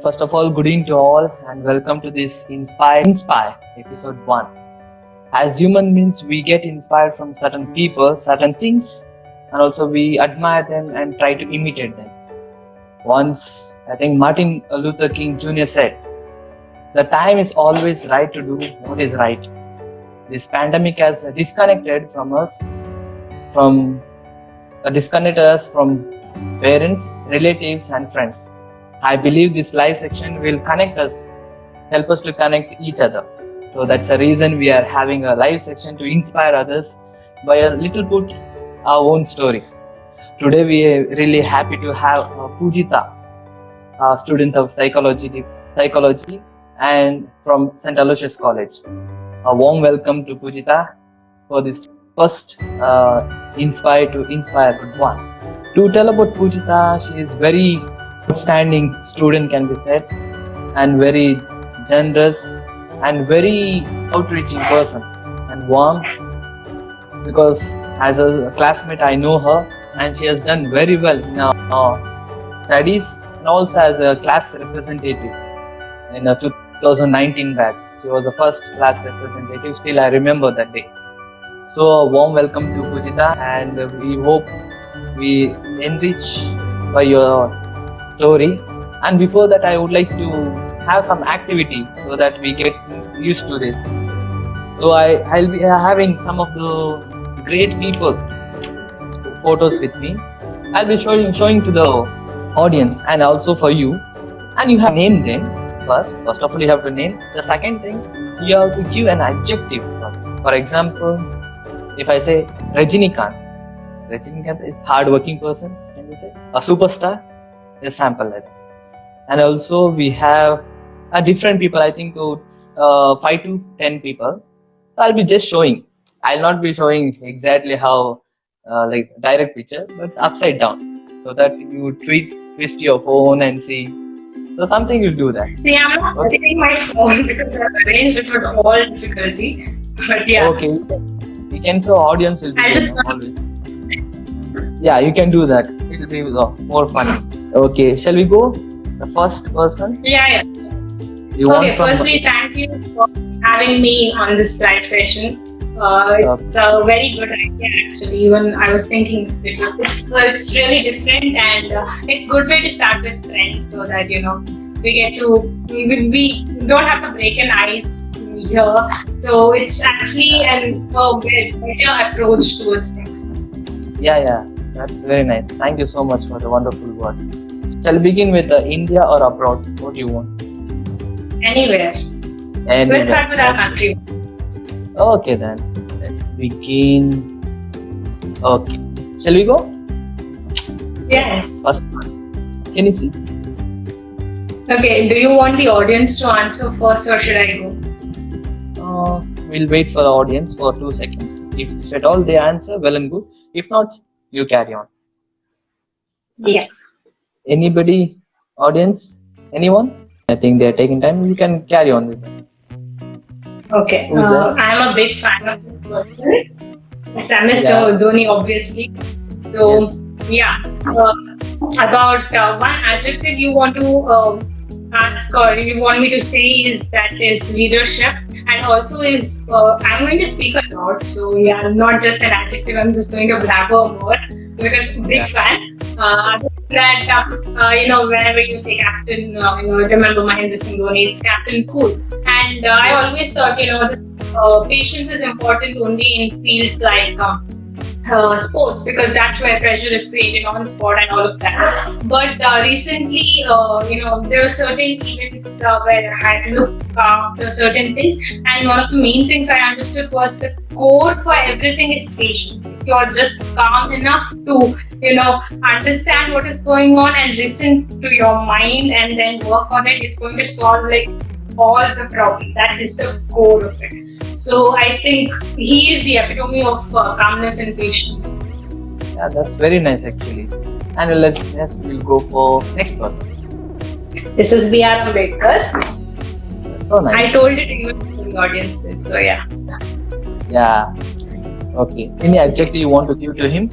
first of all, good evening to all, and welcome to this Inspire Episode-1. As human beings, we get inspired from certain people, certain things, and also we admire them and try to imitate them. Once, I think Martin Luther King Jr. said, "The time is always right to do what is right." This pandemic has disconnected us from parents, relatives, and friends. I believe this live section will help us to connect each other. So that's the reason we are having a live section to inspire others by a little bit our own stories. Today we are really happy to have Pujita, a student of psychology and from St. Aloysius College. A warm welcome to Pujita for this first Inspire one. To tell about Pujita, she is very outstanding student, can be said, and very generous and very outreaching person and warm, because as a classmate I know her and she has done very well in our studies and also as a class representative in a 2019 batch. She was the first class representative, still I remember that day. So a warm welcome to Pujita, and we hope we enrich by your story. And before that, I would like to have some activity so that we get used to this. So I'll be having some of the great people photos with me. I'll be showing to the audience and also for you, and you have to name them first of all. You have to name. The second thing, you have to give an adjective. For example, if I say Rajinikanth is hard-working person, can you say? A superstar, a sample like that. And also we have different people, I think 5 to 10 people. I'll be just showing. I'll not be showing exactly how like direct picture, but it's upside down, so that you twist your phone and see. So something you do that. See, I'm not using my phone because I've arranged it with all difficulty. But yeah. Okay. You can show audience will be always. Yeah, you can do that. It will be more funny. Okay, shall we go? The first person? Yeah. Okay, firstly, thank you for having me on this live session. It's a very good idea actually. Even I was thinking it's really different, and it's good way to start with friends, so that we don't have to break an ice here. So it's actually a better approach towards things. Yeah, that's very nice. Thank you so much for the wonderful words. Shall we begin with India or abroad? What do you want? Anywhere. Let's start with our country. Okay then, let's begin. Okay, shall we go? Yes. First one. Can you see? Okay, do you want the audience to answer first or should I go? We'll wait for the audience for 2 seconds. If at all they answer, well and good. If not, you carry on. Yeah. Anybody? Audience? Anyone? I think they're taking time. You can carry on with it. Okay. I'm a big fan of this person. It's Mr. Dhoni, obviously. So, yes. About one adjective you want to ask or you want me to say is leadership, and also I'm going to speak a lot. So yeah, not just an adjective. I'm just going to blabber more because I'm a big fan. Whenever you say captain, remember Mahendra Singh Dhoni, it's Captain Cool. And I always thought, this patience is important only in fields like sports, because that's where pressure is created on sport and all of that. But recently, there were certain events where I had to look after certain things, and one of the main things I understood was the core for everything is patience. If you're just calm enough to, understand what is going on and listen to your mind and then work on it, it's going to solve all the problems. That is the core of it. So I think he is the epitome of calmness and patience. Yeah, that's very nice actually. And we'll go for next person. This is B.R. Ambedkar. That's so nice. I told it even to the audience did, so yeah. Yeah. Okay. Any adjective you want to give to him?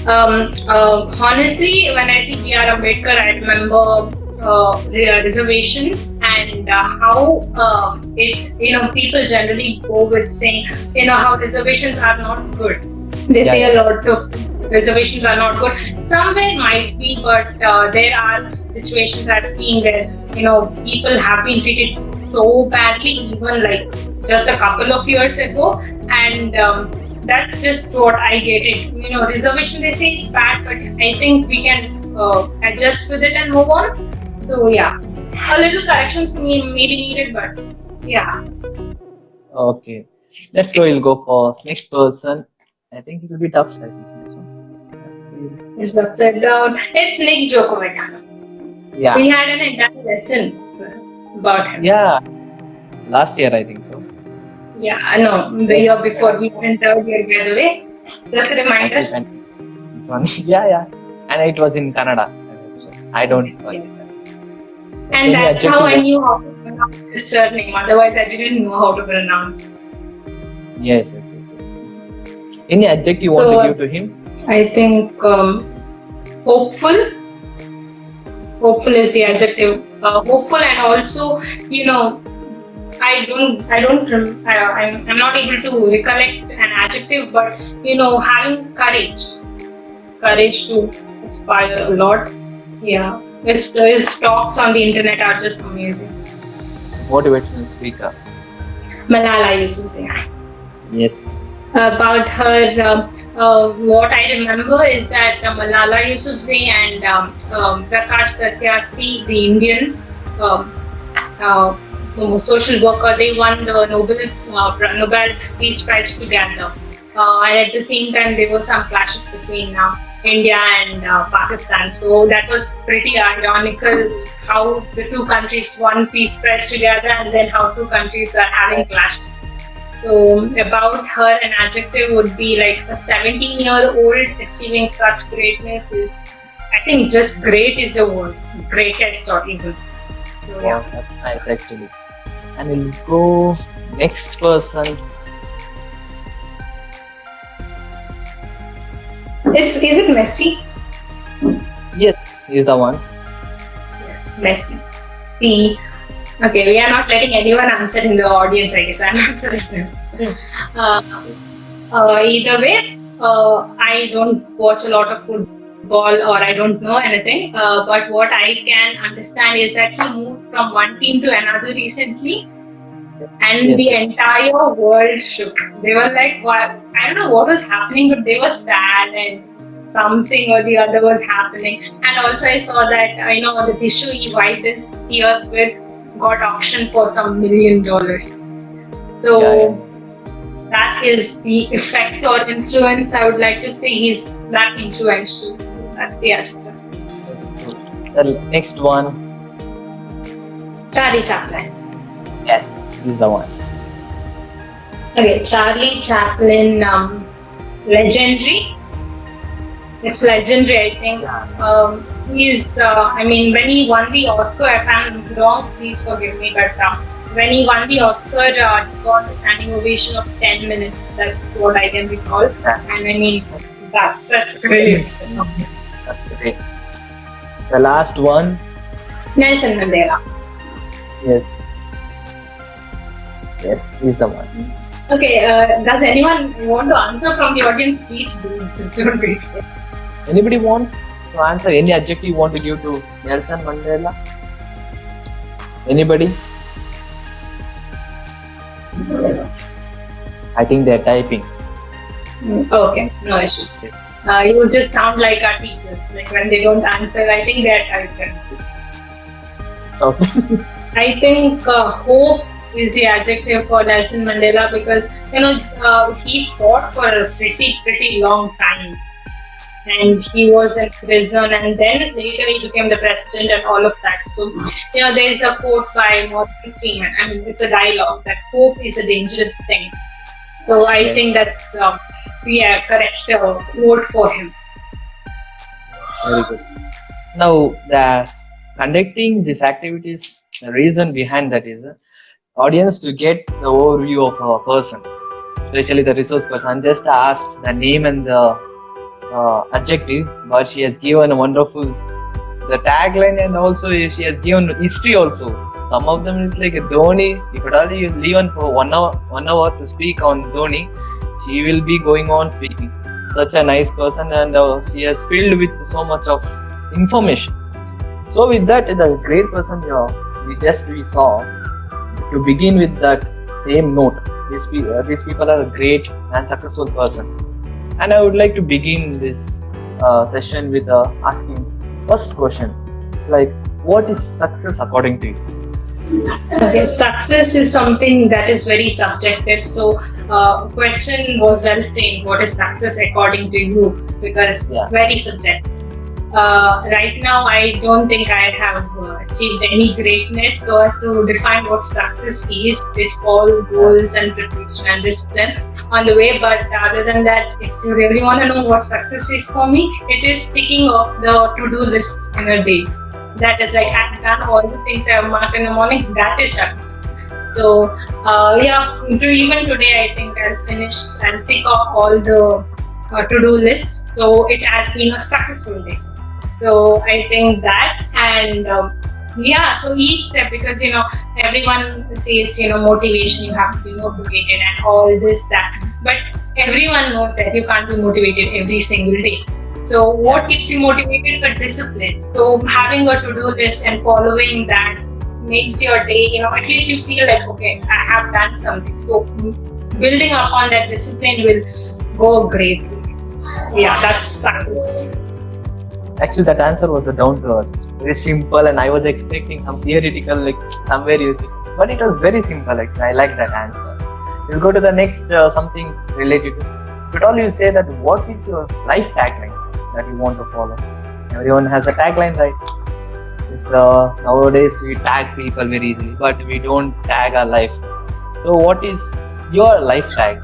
Honestly, when I see B.R. Ambedkar, I remember reservations and how people generally go with saying how reservations are not good. They say a lot of reservations are not good. Somewhere might be, but there are situations I've seen where people have been treated so badly, even like just a couple of years ago, and that's just what I get it. Reservation, they say it's bad, but I think we can adjust with it and move on. So yeah, a little corrections may be needed, but yeah. Okay. Let's go. We'll go for next person. I think it will be tough. I think this one. Is that said down? It's Nick Djokovic. Yeah. We had an entire lesson about him. Yeah. Last year, I think so. Yeah, I know. The year before we went third year, by the way. Just a reminder. This one. Yeah. And it was in Kannada. I don't. Yes. And that's how I knew how to pronounce his surname. Otherwise, I didn't know how to pronounce. Yes. Any adjective you want to give to him? I think hopeful. Hopeful is the adjective. Hopeful, and also, I'm not able to recollect an adjective, but having courage to inspire a lot. Yeah, his talks on the internet are just amazing. Motivational speaker. Malala Yousafzai. Yes. About her, what I remember is that Malala Yousafzai and Prakash Satyarthi, the Indian social worker, they won the Nobel Peace Prize together. And at the same time, there were some clashes between India and Pakistan. So that was pretty ironical how the two countries won Peace Prize together and then how two countries are having clashes. So about her, an adjective would be like a 17-year-old achieving such greatness is, I think just great is the word, greatest or even. So yeah. That's nice actually. And we'll go next person. Is it Messi? Yes, he's the one. Yes, Messi. See, okay, we are not letting anyone answer in the audience, I guess. I'm answering them. Either way, I don't watch a lot of football or I don't know anything. But what I can understand is that he moved from one team to another recently. And the entire world shook. They were like, I don't know what was happening, but they were sad and something or the other was happening. And also I saw that, the tissue he wiped his tears with got auctioned for some $1 million. So that is the effect or influence. I would like to say he's that influential. So that's the adjective. The next one. Charlie Chaplin. Yes, he's the one. Okay, Charlie Chaplin, legendary. It's legendary, I think. He's, when he won the Oscar, if I'm wrong, please forgive me, but when he won the Oscar, he got a standing ovation of 10 minutes. That's what I can recall. And that's great. That's great. The last one. Nelson Mandela. Yes, he's the one. Okay, does anyone want to answer from the audience? Please do. Just don't wait. Anybody wants to answer any adjective you want to give to Nelson Mandela? Anybody? I think they're typing. Okay, no issues. You just sound like our teachers. Like when they don't answer, I think they're typing. Okay. I think hope is the adjective for Nelson Mandela because he fought for a pretty long time, and he was in prison, and then later he became the president and all of that. So there is a quote by Morgan Freeman. It's a dialogue that hope is a dangerous thing. So I think that's the correct quote for him. Very good. Now, conducting these activities, the reason behind that is audience to get the overview of a person, especially the resource person. Just asked the name and the adjective, but she has given a wonderful the tagline, and also she has given history also. Some of them is like Dhoni. If at all you leave on for 1 hour to speak on Dhoni, she will be going on speaking. Such a nice person, and she has filled with so much of information. So with that, the great person we saw. To begin with that same note, these people are a great and successful person. And I would like to begin this session with asking first question. It's like, what is success according to you? Okay, success is something that is very subjective. So, question was well framed. What is success according to you? Because very subjective. Right now, I don't think I have achieved any greatness. So as to define what success is, it's all goals and preparation and discipline on the way. But other than that, if you really want to know what success is for me, it is ticking off the to-do list in a day. That is like I've done all the things I have marked in the morning. That is success. So even today, I think I'll tick off all the to-do list. So it has been a successful day. So I think that, and so each step, because everyone says motivation, you have to be motivated and all this that, but everyone knows that you can't be motivated every single day. So what keeps you motivated? A discipline. So having a to-do list and following that makes your day, at least you feel like, okay, I have done something. So building upon that discipline will go great. Yeah, that's success. Actually, that answer was the down to earth, very simple, and I was expecting some theoretical, like somewhere you think, but it was very simple. Actually, I like that answer. We'll go to the next something related to. But all you say that what is your life tagline that you want to follow? Everyone has a tagline, right? It's, nowadays we tag people very easily, but we don't tag our life. So, what is your life tag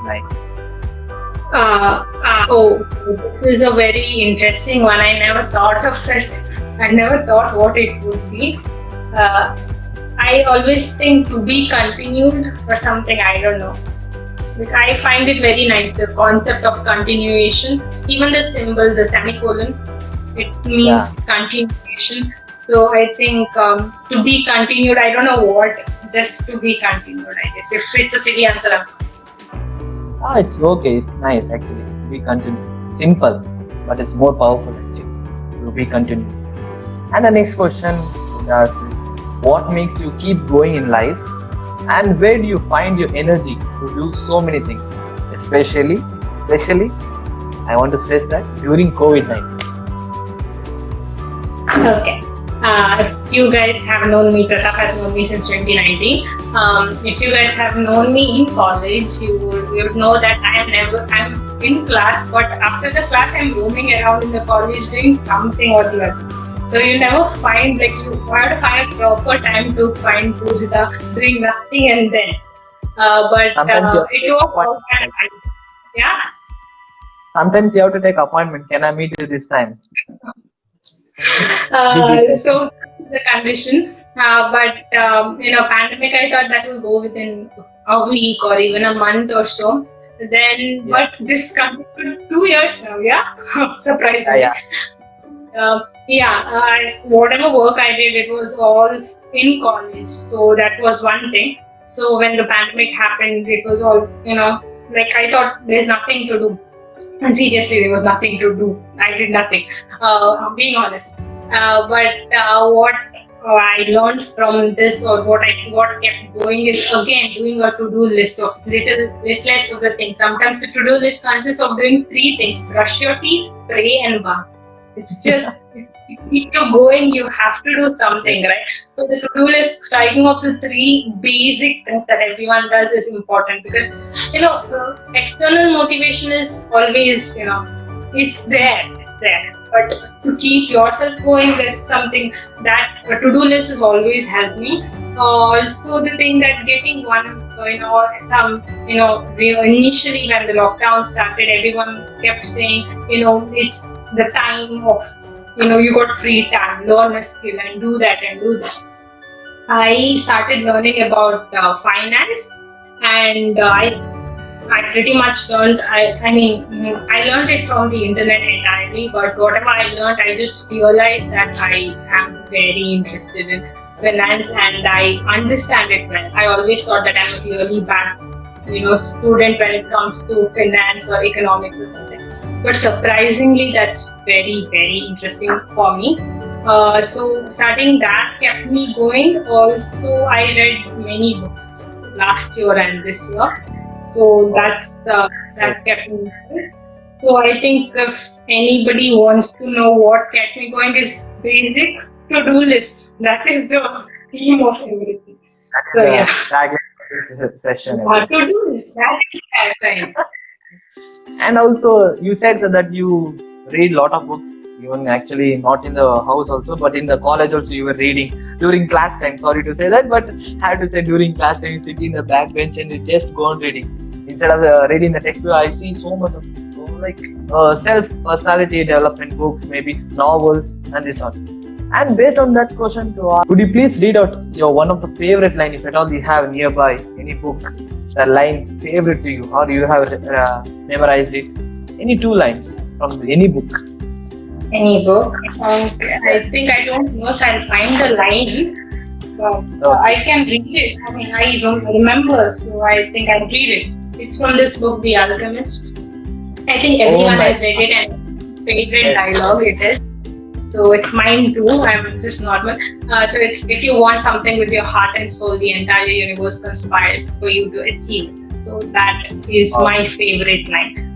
like? This is a very interesting one. I never thought of it. I never thought what it would be. I always think to be continued or something, I don't know. Like, I find it very nice, the concept of continuation. Even the symbol, the semicolon, it means continuation. So I think to be continued, I don't know what, just to be continued, I guess. If it's a silly answer, I'm sorry. It's okay. It's nice actually. We continue. Simple, but it's more powerful actually. To be continued. And the next question we ask is, what makes you keep going in life, and where do you find your energy to do so many things? Especially, I want to stress that during COVID-19. Okay. If you guys have known me, Pratap has known me since 2019. If you guys have known me in college, you would know that I'm in class, but after the class, I'm roaming around in the college doing something or the other. So you never find, like, you have to find a proper time to find Pujita doing nothing and then. But it was all that time. Yeah? Sometimes you have to take appointment. Can I meet you this time? So the condition, but pandemic, I thought that will go within a week or even a month or so. Then, but this continued 2 years now. Yeah, surprisingly. Whatever work I did, it was all in college. So that was one thing. So when the pandemic happened, it was all like I thought there's nothing to do. And seriously, there was nothing to do. I did nothing. I'm being honest. What I learned from this, or what kept going, is again doing a to-do list of littlest of the things. Sometimes the to-do list consists of doing 3 things: brush your teeth, pray, and bath. It's just, if you're going, you have to do something, right? So the to-do list, striking of the 3 basic things that everyone does is important, because external motivation is always, it's there. But to keep yourself going, that's something that a to-do list has always helped me. Also, the thing that getting one, initially when the lockdown started, everyone kept saying, it's the time of, you got free time, learn a skill and do that and do this. I started learning about finance, and I I pretty much learned. I learned it from the internet entirely. But whatever I learned, I just realized that I am very interested in finance and I understand it well. I always thought that I'm a really bad, student when it comes to finance or economics or something. But surprisingly, that's very, very interesting for me. So starting that kept me going. Also, I read many books last year and this year. So that kept me going. So I think if anybody wants to know what kept me going is basic to-do list. That is the theme of everything. That is So a yeah, tagline for this session, I guess. to-do list. That is tagline. And also, you said so that you read a lot of books, even actually not in the house also, but in the college also you were reading during class time. Sorry to say that, but I have to say during class time you sit in the back bench and you just go on reading. Instead of reading the textbook, I see so much of self-personality development books, maybe novels and this one. And based on that question to ask, would you please read out your one of the favorite line, if at all you have nearby any book, the line favorite to you, or you have memorized it? Any two lines from any book. Any book? I think I don't know if I'll find the line, but I can read it. I don't remember, so I think I'll read it. It's from this book, The Alchemist. I think everyone has read it and favorite dialogue it is. So it's mine too. I'm just normal. So it's if you want something with your heart and soul, the entire universe conspires for you to achieve. So that is my favorite line.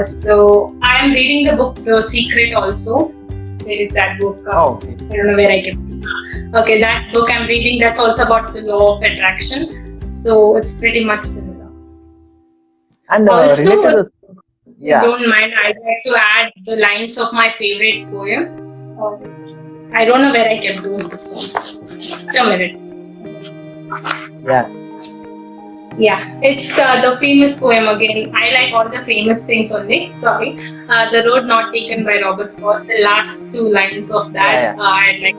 So I am reading the book The Secret also. There is that book. Okay. I don't know where I can. Okay, that book I'm reading. That's also about the law of attraction. So it's pretty much similar. And Also, related to if you don't mind, I'd like to add the lines of my favorite poem. I don't know where I kept those books. Just a minute. Yeah. Yeah, it's the famous poem again. I like all the famous things only. Sorry. The Road Not Taken by Robert Frost. The last two lines of that, I'd like.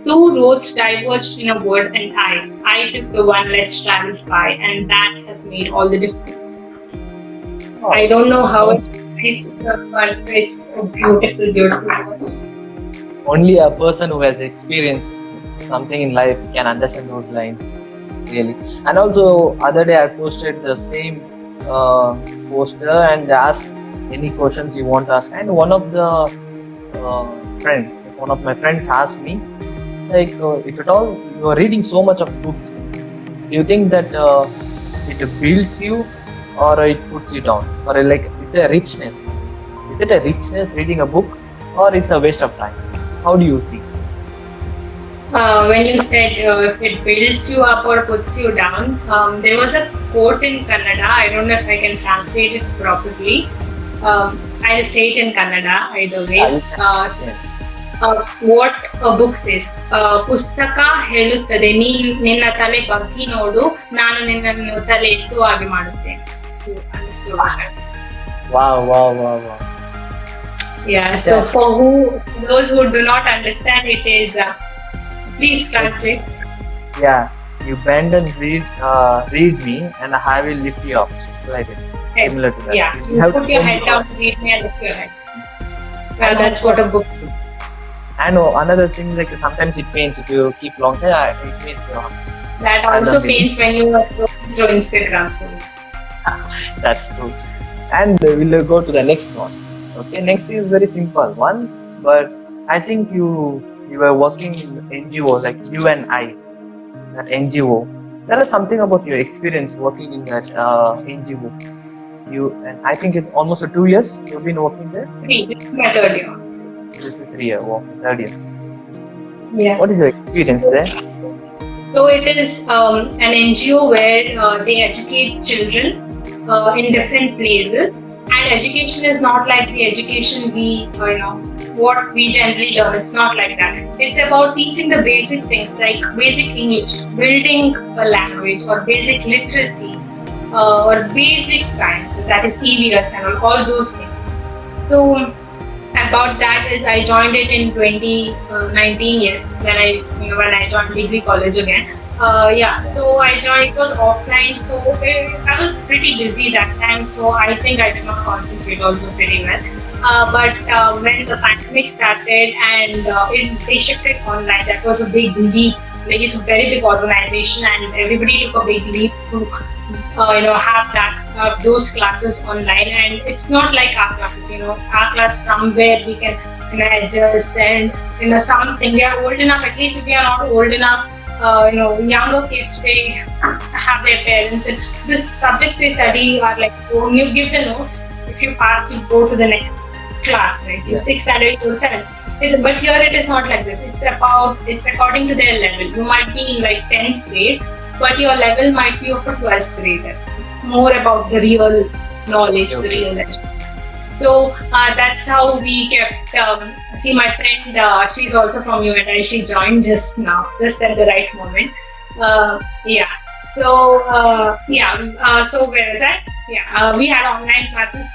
Two roads diverged in a wood and I took the one less traveled by, and that has made all the difference. I don't know how it's, but it's a beautiful, beautiful verse. Only a person who has experienced something in life can understand those lines, really. And also, other day I posted the same poster and asked any questions you want to ask. And one of my friends asked me, like, if at all you are reading so much of books, do you think that it builds you or it puts you down, or like it's a richness? Is it a richness reading a book, or it's a waste of time? How do you see? When you said if it builds you up or puts you down, there was a quote in Kannada. I don't know if I can translate it properly. I'll say it in Kannada either way. What a book says. ಪುಸ್ತಕ ಹೇಳುತ್ತದೆ ನಿನ್ನ ತಲೆ ಬಗ್ಗಿ ನೋಡು ನಾನು ನಿನ್ನನ್ನು ತಲೆ ಎತ್ತುವಾಗಿ ಮಾಡುತ್ತೇನೆ. Wow. Yeah, so for those who do not understand, it is please translate. Yeah, you bend and read me and I will lift you up. It's like it. Similar to that. Yeah, you put your head down, read me and lift your head. Well, that's what a book is. I know another thing, like sometimes it pains if you keep long time. It pains your arm. That also pains when you are scrolling through Instagram. So that's true. And we'll go to the next one. Okay, next is very simple one, but I think you were working in NGO like you and I, that NGO. There is something about your experience working in that NGO. And I think it's almost 2 years you've been working there. 3. This is my 3rd year. This is 3 years. Wow, 3rd year. Yeah. What is your experience there? So it is an NGO where they educate children in different places. And education is not like the education what we generally learn. It's not like that. It's about teaching the basic things like basic English, building a language, or basic literacy, or basic science, that is EVS and all those things. So about that is I joined it in 2019, yes, when I joined degree college again. So I joined, it was offline, so I was pretty busy that time, so I think I did not concentrate also pretty well. But when the pandemic started and they shifted online, that was a big leap. Like, it's a very big organization, and everybody took a big leap to, have those classes online. And it's not like our classes. Our class somewhere we can adjust, and something we are old enough. At least if we are not old enough, younger kids, they have their parents, and the subjects they study are like, when you give the notes, if you pass, you go to the next class, right? You 6th standard, you go 7th. But here it is not like this. It's according to their level. You might be in like 10th grade, but your level might be of a 12th grader. It's more about the real knowledge, the real legend. So that's how we kept. See, my friend, she's also from UNI. She joined just now, just at the right moment. Yeah. So where is that? We had online classes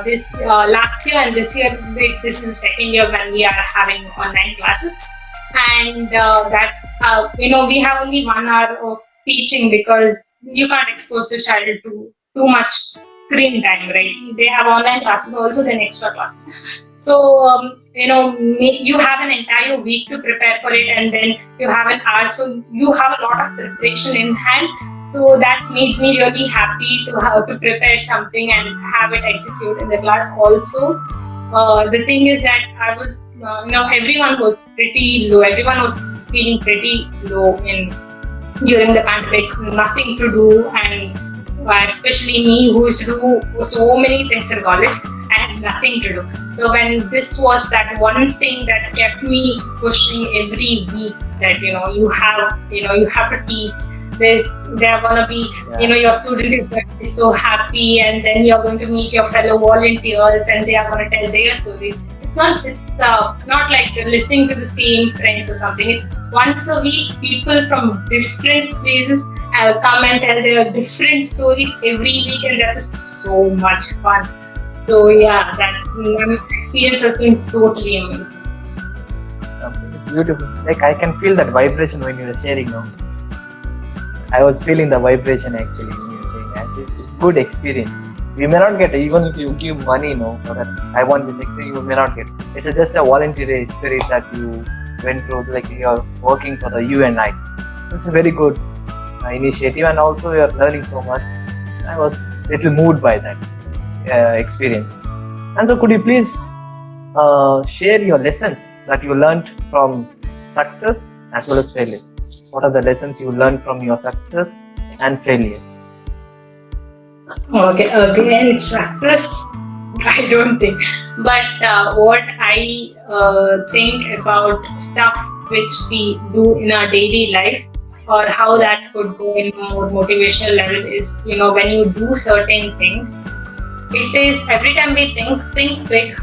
this last year, and this year this is the second year when we are having online classes. And we have only 1 hour of teaching, because you can't expose the child to too much screen time, right? They have online classes, also then extra classes. So you have an entire week to prepare for it, and then you have an hour, so you have a lot of preparation in hand. So that made me really happy to have to prepare something and have it execute in the class also. The thing is that I was, everyone was pretty low. Everyone was feeling pretty low during the pandemic. Nothing to do, and especially me, who used to do so many things in college, I had nothing to do. So when this was that one thing that kept me pushing every week, that you have to teach. They're gonna be, your student is going to be so happy, and then you're going to meet your fellow volunteers, and they are going to tell their stories. It's not like listening to the same friends or something. It's once a week, people from different places come and tell their different stories every week, and that's just so much fun. So yeah, that experience has been totally amazing. It's beautiful. Like, I can feel that vibration when you were sharing now. I was feeling the vibration actually when you were saying that. It's good experience. You may not get it, even if you give money, for that I want this experience, you may not get it. It's just a voluntary spirit that you went through, like you're working for the UNI. It's a very good initiative, and also you're learning so much. I was a little moved by that experience. And so could you please share your lessons that you learned from success as well as failures? What are the lessons you learned from your success and failures? Okay, again, success, I don't think. But what I think about stuff which we do in our daily life, or how that could go in a more motivational level, is, when you do certain things, it is every time we think big,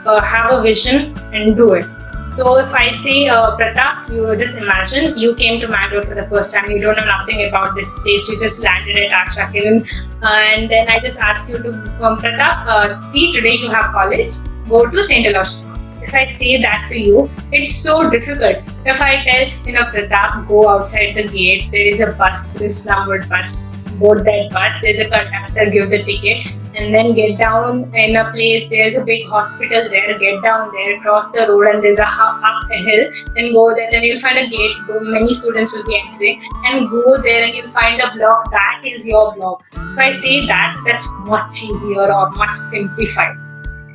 have a vision and do it. So if I say, Pratap, you just imagine you came to Mangalore for the first time. You don't know nothing about this place. You just landed at Ashrakiran, and then I just asked you to, Pratap, see, today you have college. Go to St. Aloysius. If I say that to you, it's so difficult. If I tell, Pratap, go outside the gate. There is a bus, this numbered bus. Board that bus. There's a conductor. Give the ticket. And then get down in a place, there's a big hospital there, get down there, cross the road, and there's up a hill, then go there, then you'll find a gate, many students will be entering, and go there and you'll find a block, that is your block. If I say that, that's much easier or much simplified.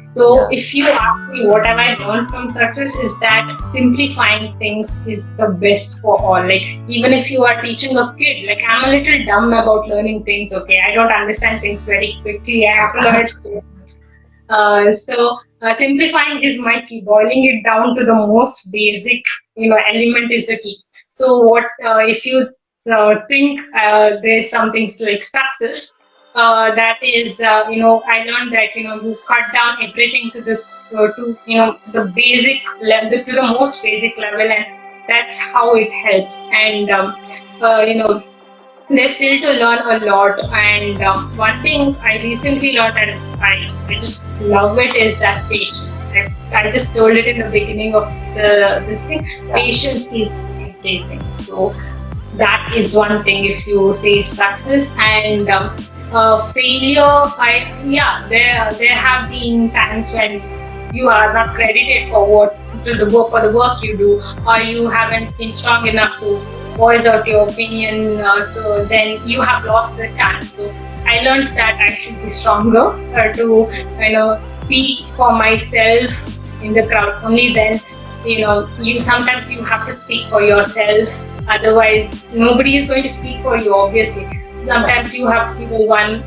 So if you ask me what have I learned from success, is that simplifying things is the best for all. Like, even if you are teaching a kid, like, I'm a little dumb about learning things, okay? I don't understand things very quickly. I have to learn it so much. So simplifying is my key. Boiling it down to the most basic, element is the key. So what if you think there's something like success, that is, I learned that, you cut down everything to this, to the basic level, to the most basic level, and that's how it helps. And there's still to learn a lot. And one thing I recently learned, and I just love it, is that patience. I just told it in the beginning of this thing. Patience is everything. So that is one thing. If you say success and failure, there have been times when you are not credited for the work you do, or you haven't been strong enough to voice out your opinion. So then you have lost the chance. So I learned that I should be stronger to speak for myself in the crowd. Only then, you sometimes you have to speak for yourself. Otherwise, nobody is going to speak for you. Obviously, sometimes you have to be one.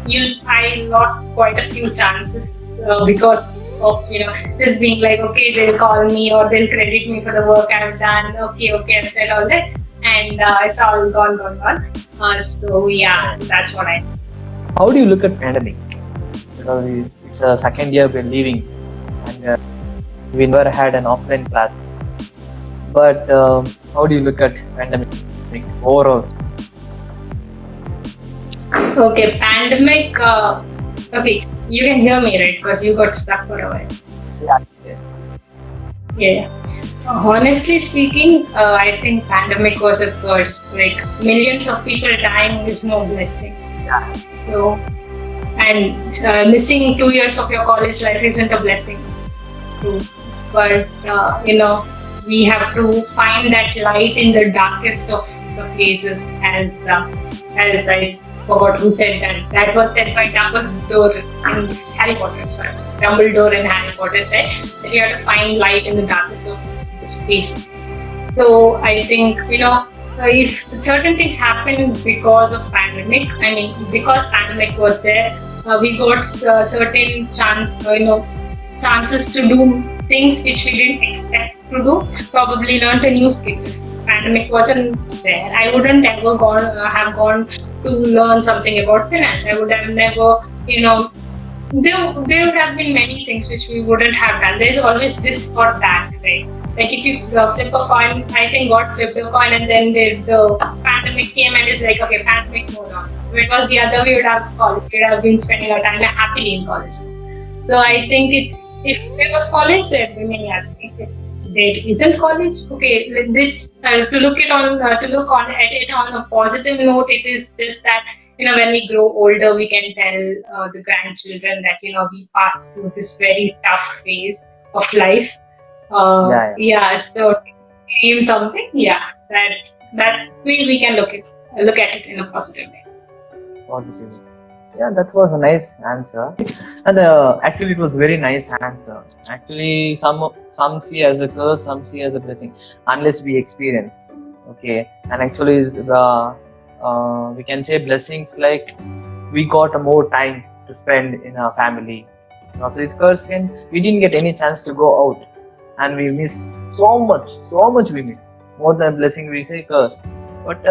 I lost quite a few chances because of just being like, okay, they'll call me or they'll credit me for the work I've done. Okay, I've said all that, and it's all gone. So that's what I. How do you look at pandemic? Because it's a second year we're leaving, and we never had an offline class. But how do you look at pandemic overall? Okay, pandemic. Okay, you can hear me, right? Because you got stuck for a while. Yeah. Yes. Yeah. Honestly speaking, I think pandemic was a curse. Like millions of people dying is no blessing. Yeah. So, and missing 2 years of your college life isn't a blessing too. But we have to find that light in the darkest of the places, as I forgot who said that. That was said by Dumbledore in Harry Potter. Sorry, Dumbledore in Harry Potter said that you have to find light in the darkest of the spaces. So I think if certain things happen because of pandemic, because pandemic was there, we got certain chances to do things which we didn't expect to do. Probably learned a new skill. If pandemic wasn't there, I wouldn't ever have gone to learn something about finance. I would have never, there would have been many things which we wouldn't have done. There's always this or that, right? Like if you flip a coin, I think God flipped a coin, and then the pandemic came and it's like, okay, pandemic moved on. If it was the other, we would have college. We would have been spending our time happily in college. So I think if it was college, there would be many other things. If there isn't college, okay, to look at it on a positive note, it is just that when we grow older, we can tell the grandchildren that we passed through this very tough phase of life. So name something, that we can look at it in a positive way. Positive. Yeah, that was a nice answer, and actually it was very nice answer. Actually, some see as a curse, some see as a blessing, unless we experience. Okay, and actually we can say blessings like we got more time to spend in our family. Also, this curse we didn't get any chance to go out, and we miss so much we miss. More than blessing, we say curse. But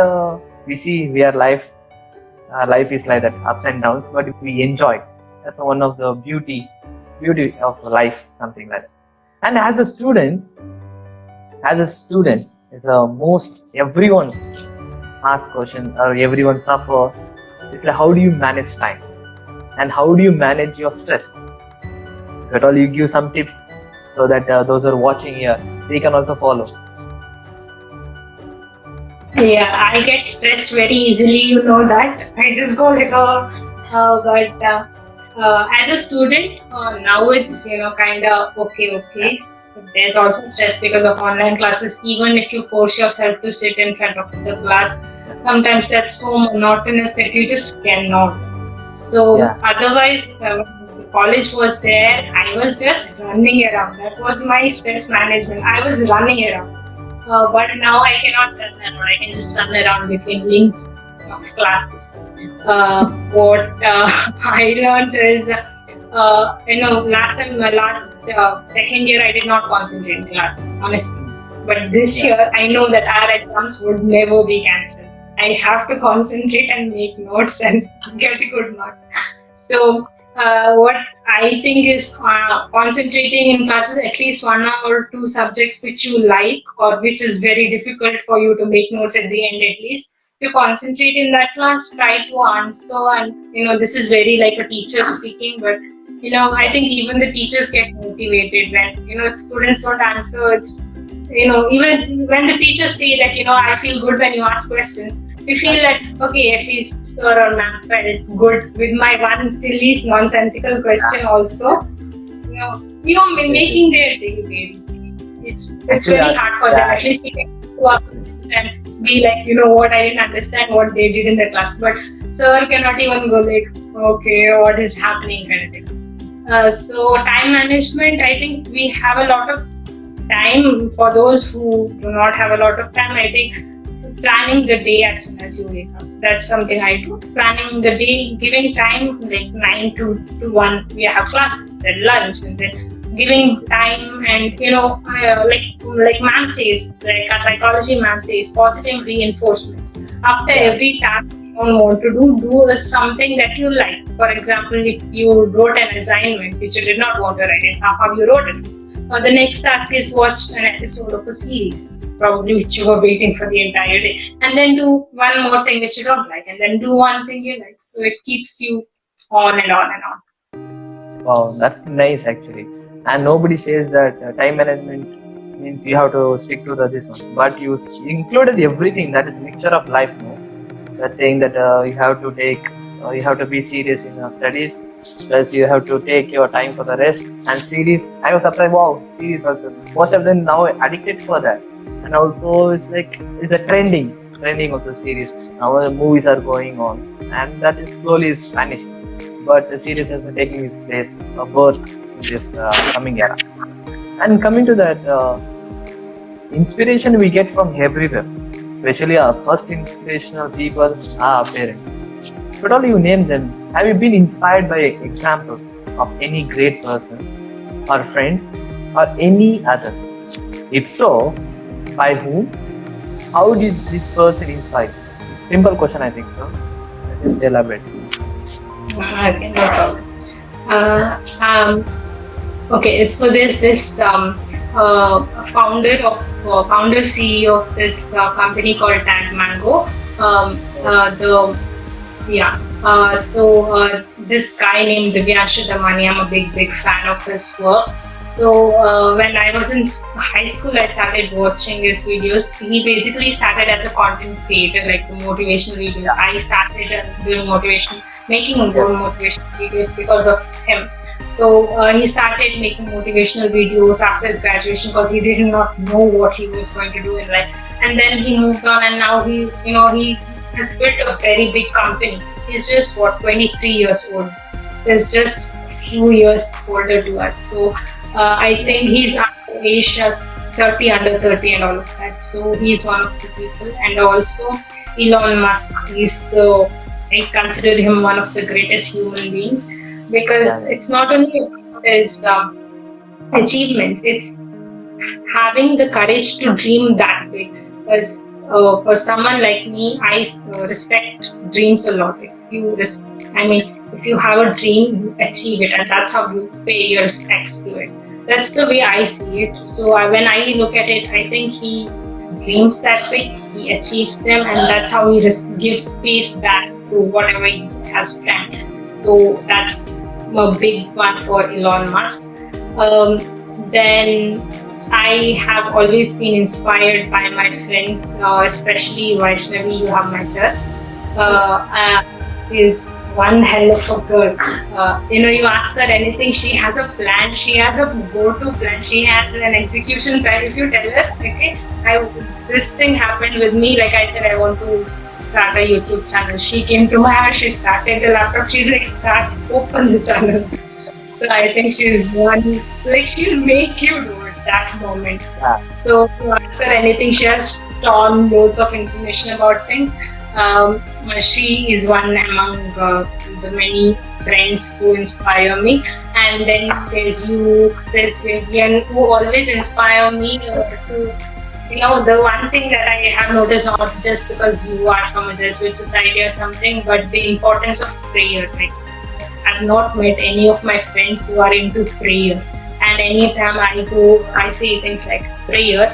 we see life is like that, ups and downs, but we enjoy. That's one of the beauty of life, something like that. And as a student, it's most everyone ask question or everyone suffer. It's like, how do you manage time, and how do you manage your stress? But all you give some tips so that those who are watching here, they can also follow. Yeah, I get stressed very easily, you know that. I just go like but as a student, now it's kind of okay. There's also stress because of online classes. Even if you force yourself to sit in front of the class, sometimes that's so monotonous that you just cannot. So otherwise, college was there, I was just running around. That was my stress management. I was running around. But now I cannot run around. I can just run around between links of classes. What I learned is, last second year I did not concentrate in class, honestly. But this year I know that our exams would never be cancelled. I have to concentrate and make notes and get good marks. So what I think is concentrating in classes, at least 1 or 2 subjects which you like or which is very difficult for you to make notes at the end at least. You concentrate in that class, try to answer, and this is very like a teacher speaking, but I think even the teachers get motivated when if students don't answer, even when the teachers say that, I feel good when you ask questions, we feel that, okay, at least sir or ma'am felt good with my one silly, nonsensical question also. Making their day basically. It's Actually, very hard for them. At least we can go up and be like, what, I didn't understand what they did in the class. But sir cannot even go like, okay, what is happening kind of thing. So time management, I think we have a lot of time. For those who do not have a lot of time, I think planning the day as soon as you wake up. That's something I do. Planning the day, giving time like 9 to 1. We have classes, then lunch, and then giving time, and like ma'am says, like a psychology ma'am says, positive reinforcements. After every task you don't want to do something that you like. For example, if you wrote an assignment which you did not want to write, and somehow you wrote it. The next task is watch an episode of a series, probably which you were waiting for the entire day, and then do one more thing which you don't like, and then do one thing you like. So it keeps you on and on and on. Wow, that's nice actually. And nobody says that time management means you have to stick to this one, but you included everything. That is mixture of life. No, that's saying that you have to be serious in your studies, plus you have to take your time for the rest. And series, I was surprised. Wow, series also. Most of them now addicted for that, and also it's a trending also series. Now the movies are going on, and that is slowly vanishing. But the series is taking its place of birth in this coming era. And coming to that, inspiration we get from everywhere. Especially our first inspirational people are our parents. But all you name them, have you been inspired by example of any great persons or friends or any others? If so, by whom? How did this person inspire you? Simple question, I think. So just elaborate. Okay, no problem. Okay, so there's this founder CEO of this company called Tag Mango. This guy named Divyanshu Damani, I'm a big fan of his work. So when I was in high school, I started watching his videos. He basically started as a content creator, like the motivational videos. I started making motivational videos because of him. So he started making motivational videos after his graduation because he did not know what he was going to do in life. And then he moved on, and now he has built a very big company. He's just 23 years old. So he's just a few years older to us. So I think he's under age, 30 under 30 and all of that. So he's one of the people. And also Elon Musk, I consider him one of the greatest human beings, because it's not only about his achievements, it's having the courage to dream that big. Because for someone like me, I respect dreams a lot. If you have a dream, you achieve it, and that's how you pay your respects to it. That's the way I see it. So when I look at it, I think he dreams that big, he achieves them, and that's how he gives space back to whatever he has planned. So that's a big one for Elon Musk. Then I have always been inspired by my friends, especially Vaishnavi. You have met her. Is one hell of a girl. You ask her anything, she has a plan, she has a go-to plan, she has an execution plan. If you tell her, okay, this thing happened with me, like I said, I want to start a YouTube channel. She came to my house, she started the laptop, she's like, open the channel. So I think she's one, like she'll make you do it that moment. So if you ask her anything, she has torn loads of information about things. She is one among the many friends who inspire me. And then there's you, there's Vivian, who always inspire me to, the one thing that I have noticed, not just because you are from a Jesuit society or something, but the importance of prayer. Like, I've not met any of my friends who are into prayer. And anytime I go, I say things like prayer,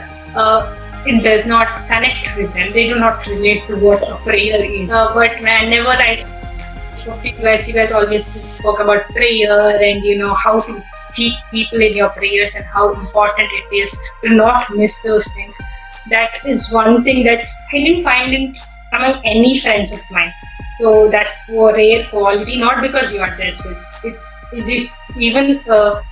it does not connect with them. They do not relate to what a prayer is. But whenever I spoke to you guys always spoke about prayer and how to keep people in your prayers and how important it is to not miss those things. That is one thing that's I didn't find it among any friends of mine. So that's a rare quality, not because you are Jesuit. Even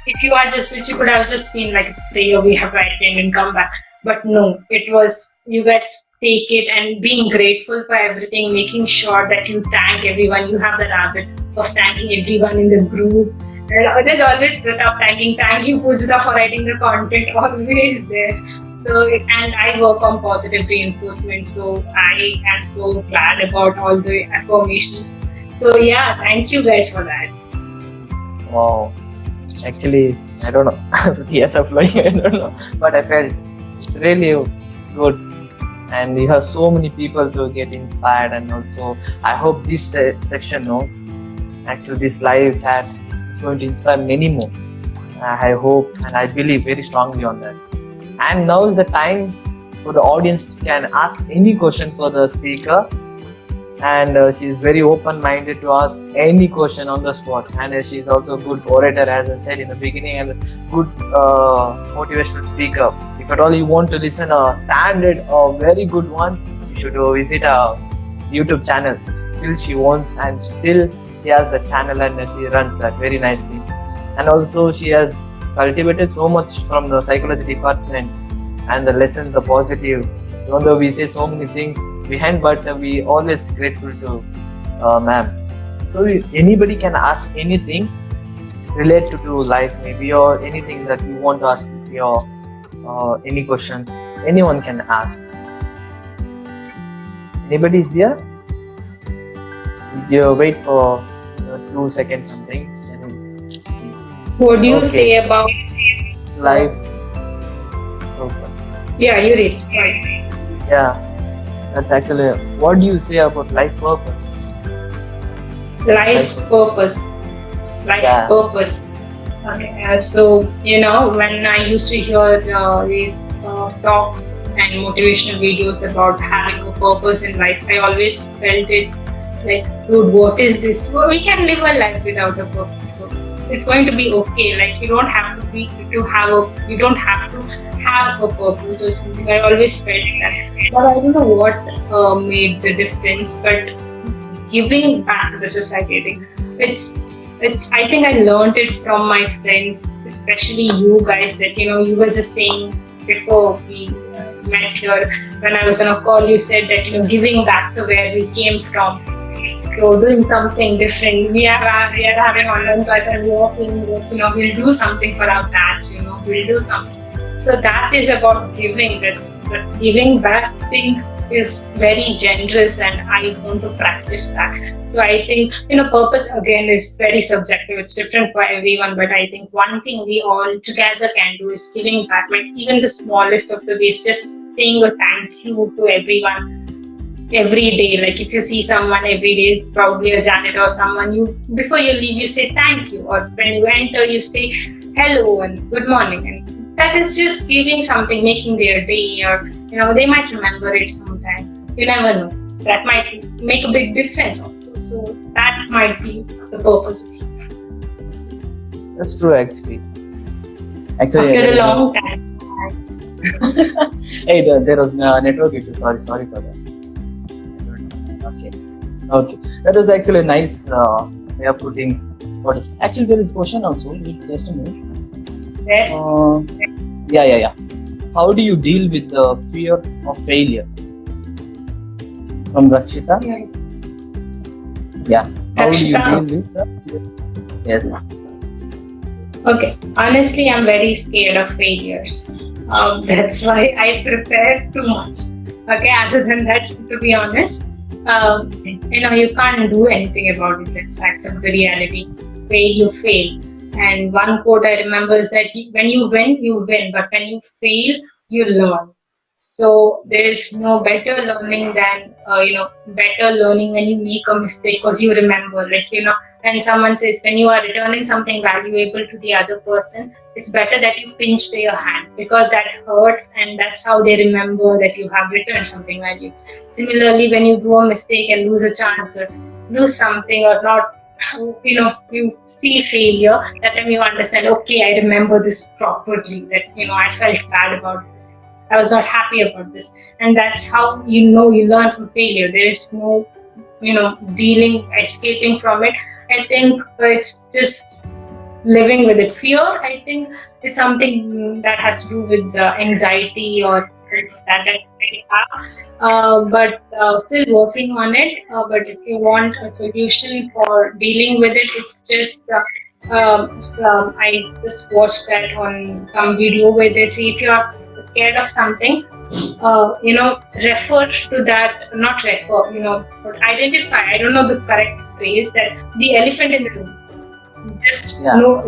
if you are Jesuit, you could have just seen like it's prayer, we have written and come back. But no, it was you guys take it and being grateful for everything, making sure that you thank everyone. You have the habit of thanking everyone in the group. And there's always Pratap thanking. Thank you, Pujita, for writing the content. Always there. And I work on positive reinforcement. So I am so glad about all the affirmations. So yeah, thank you guys for that. Wow. Actually, I don't know. Yes, I'm flowing. I don't know. But I felt it's really good. And you have so many people to get inspired. And also, I hope this section, actually, this live chat is going to inspire many more. I hope and I believe very strongly on that. And now is the time for the audience can ask any question for the speaker. And she is very open-minded to ask any question on the spot. And she is also a good orator, as I said in the beginning, and a good motivational speaker. If at all you want to listen a standard or very good one, you should visit her YouTube channel. Still she wants and still she has the channel and she runs that very nicely. And also she has cultivated so much from the psychology department and the lessons, the positive. Even though we say so many things behind, but we always grateful to ma'am. So anybody can ask anything related to life maybe, or anything that you want to ask, your any question, anyone can ask. Anybody is here? You wait for 2 seconds something. What do you say about life purpose? Yeah, you read. Sorry. Yeah, that's actually. What do you say about life purpose? Life's purpose. Life's purpose. Okay, so when I used to hear these talks and motivational videos about having a purpose in life, I always felt it like, dude, what is this? Well, we can live a life without a purpose. So it's going to be okay. Like you don't have to have a purpose or something. I always felt that, but I don't know what made the difference. But giving back to the society, I think I think I learned it from my friends, especially you guys. That you were just saying before we met here when I was on a call. You said that giving back to where we came from. So doing something different. We are having online class and we are saying that we'll do something for our batch. We'll do something. So that is about giving. That's the giving back thing is very generous, and I want to practice that. So I think purpose again is very subjective. It's different for everyone, but I think one thing we all together can do is giving back. Like even the smallest of the ways, just saying a thank you to everyone every day. Like if you see someone every day, probably a janitor or someone, before you leave you say thank you, or when you enter you say hello and good morning, and that is just giving something, making their day, or they might remember it sometime. You never know. That might make a big difference also. So that might be the purpose. That's true actually. After a long time. Hey, there was no network issue. Sorry for that. Okay, that was actually a nice way of putting what is. Actually, there is a question also. Just a minute. Yeah. How do you deal with the fear of failure? From Rakshita? Yeah. How do you deal with that? Yes. Okay. Honestly, I'm very scared of failures. That's why I prepare too much. Okay. Other than that, to be honest, you can't do anything about it. Let's accept the reality. Fail, you fail. And one quote I remember is that when you win, you win. But when you fail, you learn. So there is no better learning than, better learning when you make a mistake, because you remember, when someone says, when you are returning something valuable to the other person, it's better that you pinch their hand, because that hurts and that's how they remember that you have returned something valuable. Similarly, when you do a mistake and lose a chance or lose something or not you see failure, that time you understand, okay, I remember this properly, that I felt bad about this, I was not happy about this. And that's how you learn from failure. There is no dealing, escaping from it. I think it's just living with it. Fear, I think it's something that has to do with anxiety or that I have, but still working on it. But if you want a solution for dealing with it, it's just I just watched that on some video where they say if you are scared of something, refer to that, not refer, but identify. I don't know the correct phrase, that the elephant in the room.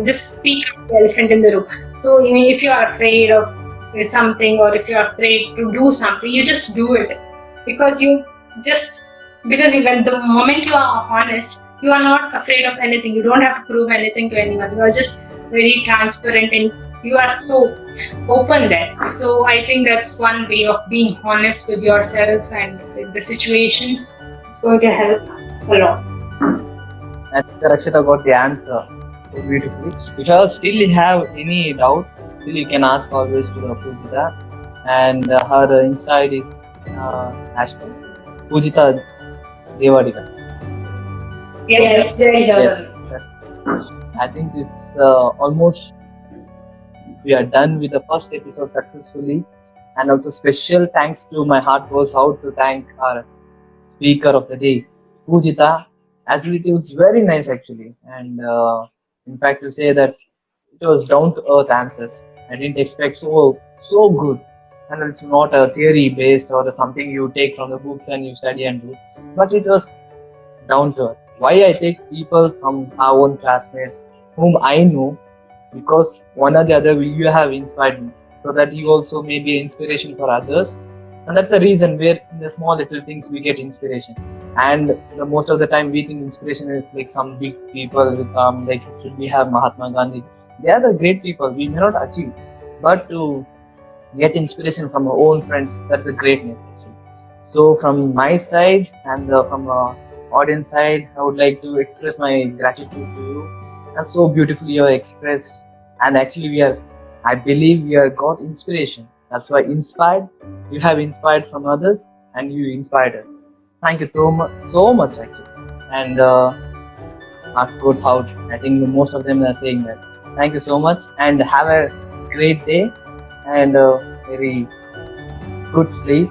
Just speak of the elephant in the room. So if you are afraid of something, or if you are afraid to do something, you just do it, because when the moment you are honest, you are not afraid of anything. You don't have to prove anything to anyone. You are just very transparent, and you are so open there. So I think that's one way of being honest with yourself and with the situations. It's going to help a lot. I think Rakshita got the answer so beautifully. If you still have any doubt, still you can ask always to Pujita, and her Insta ID is hashtag Pujita Devadiga. Yes, very good. Yes, I think this almost we are done with the first episode successfully, and also special thanks to my heart goes out to thank our speaker of the day, Pujita. Actually, it was very nice actually, and in fact, to say that it was down to earth answers. I didn't expect so good, and it's not a theory based or something you take from the books and you study and do, but it was down to earth. Why I take people from our own classmates whom I know, because one or the other you have inspired me, so that you also may be an inspiration for others. And that's the reason where in the small little things we get inspiration. And the most of the time we think inspiration is like some big people who come, like should we have Mahatma Gandhi. They are the great people we may not achieve, but to get inspiration from our own friends, that's the greatness actually. So from my side and from audience side, I would like to express my gratitude to you. And so beautifully you are expressed, and actually I believe we are got inspiration. That's why inspired, you have inspired from others and you inspired us. Thank you so much actually. And heart goes out. I think most of them are saying that. Thank you so much, and have a great day and very good sleep,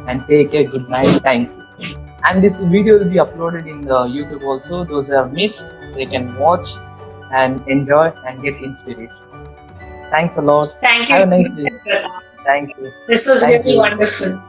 and take a good night. Thank you. And this video will be uploaded in the YouTube also. Those who have missed, they can watch and enjoy and get inspiration. Thanks a lot. Thank you. Have a nice day. Thank you. This was really wonderful.